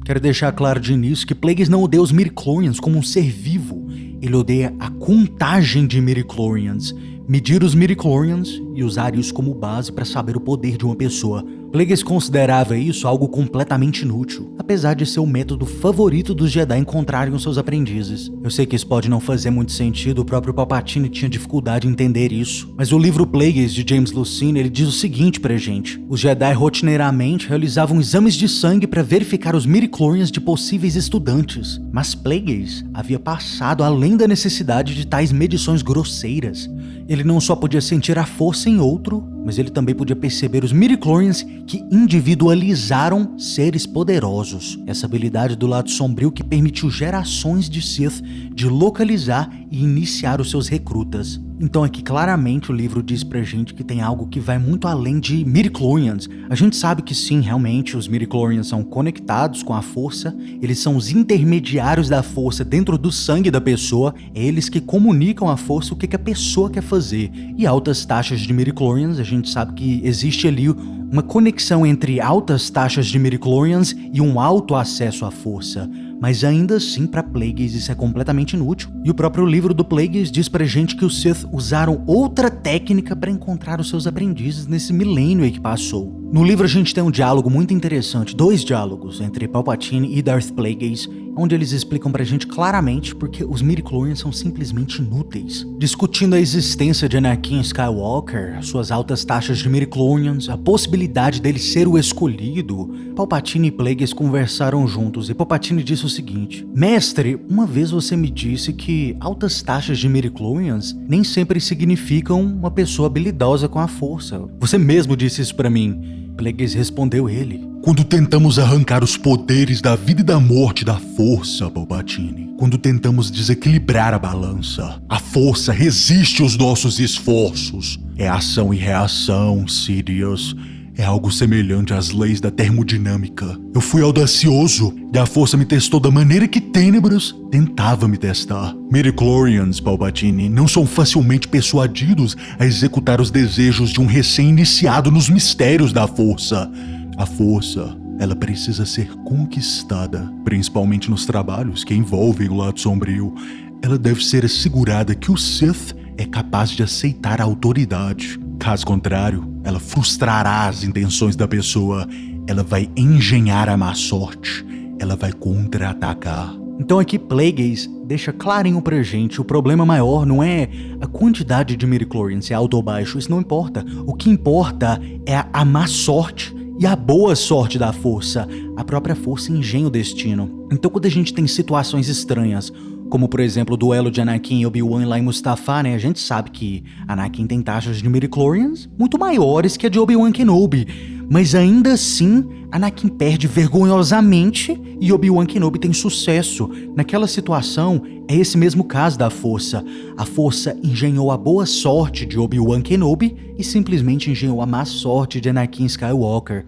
Quero deixar claro de início que Plagueis não odeia os midichlorians como um ser vivo. Ele odeia a contagem de midichlorians, medir os midichlorians e usar isso como base para saber o poder de uma pessoa. Plagueis considerava isso algo completamente inútil, apesar de ser o método favorito dos Jedi encontrarem os seus aprendizes. Eu sei que isso pode não fazer muito sentido, o próprio Palpatine tinha dificuldade em entender isso, mas o livro Plagueis de James Lucene, ele diz o seguinte pra gente: os Jedi rotineiramente realizavam exames de sangue para verificar os midichlorians de possíveis estudantes, mas Plagueis havia passado além da necessidade de tais medições grosseiras. Ele não só podia sentir a força em outro, mas ele também podia perceber os midichlorians que individualizaram seres poderosos. Essa habilidade do lado sombrio que permitiu gerações de Sith de localizar e iniciar os seus recrutas. Então aqui claramente o livro diz pra gente que tem algo que vai muito além de midichlorians. A gente sabe que sim, realmente os midichlorians são conectados com a força, eles são os intermediários da força dentro do sangue da pessoa, é eles que comunicam à força o que a pessoa quer fazer. E altas taxas de midichlorians, a gente sabe que existe ali uma conexão entre altas taxas de midichlorians e um alto acesso à força. Mas ainda assim, para Plagueis isso é completamente inútil. E o próprio livro do Plagueis diz pra gente que os Sith usaram outra técnica para encontrar os seus aprendizes nesse milênio aí que passou. No livro a gente tem um diálogo muito interessante, 2 diálogos entre Palpatine e Darth Plagueis, onde eles explicam pra gente claramente porque os midichlorians são simplesmente inúteis. Discutindo a existência de Anakin Skywalker, suas altas taxas de midichlorians, a possibilidade dele ser o escolhido, Palpatine e Plagueis conversaram juntos e Palpatine disse o seguinte: mestre, uma vez você me disse que altas taxas de midichlorians nem sempre significam uma pessoa habilidosa com a força. Você mesmo disse isso pra mim. Plagueis respondeu ele: quando tentamos arrancar os poderes da vida e da morte da força, Palpatine, quando tentamos desequilibrar a balança, a força resiste aos nossos esforços. É ação e reação, Sidious. É algo semelhante às leis da termodinâmica. Eu fui audacioso e a força me testou da maneira que Tenebras tentava me testar. Midichlorians, Palpatine, não são facilmente persuadidos a executar os desejos de um recém-iniciado nos mistérios da força. A força, ela precisa ser conquistada, principalmente nos trabalhos que envolvem o lado sombrio. Ela deve ser assegurada que o Sith é capaz de aceitar a autoridade. Caso contrário, ela frustrará as intenções da pessoa, ela vai engenhar a má sorte, ela vai contra-atacar. Então aqui Plagueis deixa clarinho pra gente, o problema maior não é a quantidade de midichlorians, se é alto ou baixo, isso não importa. O que importa é a má sorte e a boa sorte da força. A própria força engenha o destino. Então quando a gente tem situações estranhas, como por exemplo o duelo de Anakin e Obi-Wan lá em Mustafar, né? A gente sabe que Anakin tem taxas de midichlorians muito maiores que a de Obi-Wan Kenobi, mas ainda assim Anakin perde vergonhosamente e Obi-Wan Kenobi tem sucesso. Naquela situação, é esse mesmo caso da força. A força engenhou a boa sorte de Obi-Wan Kenobi e simplesmente engenhou a má sorte de Anakin Skywalker.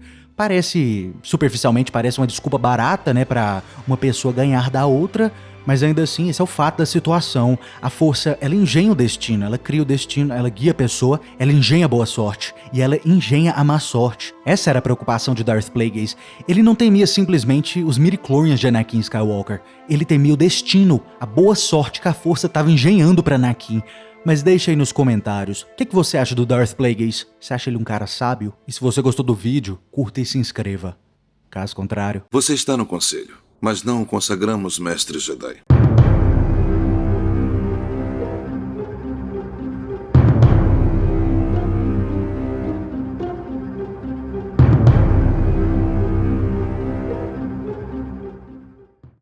Superficialmente parece uma desculpa barata, né, pra uma pessoa ganhar da outra, mas ainda assim, esse é o fato da situação. A força, ela engenha o destino, ela cria o destino, ela guia a pessoa, ela engenha a boa sorte, e ela engenha a má sorte. Essa era a preocupação de Darth Plagueis. Ele não temia simplesmente os midichlorians de Anakin Skywalker, ele temia o destino, a boa sorte que a força estava engenhando para Anakin. Mas deixa aí nos comentários, o que você acha do Darth Plagueis? Você acha ele um cara sábio? E se você gostou do vídeo, curta e se inscreva. Caso contrário... Você está no conselho, mas não o consagramos mestre Jedi.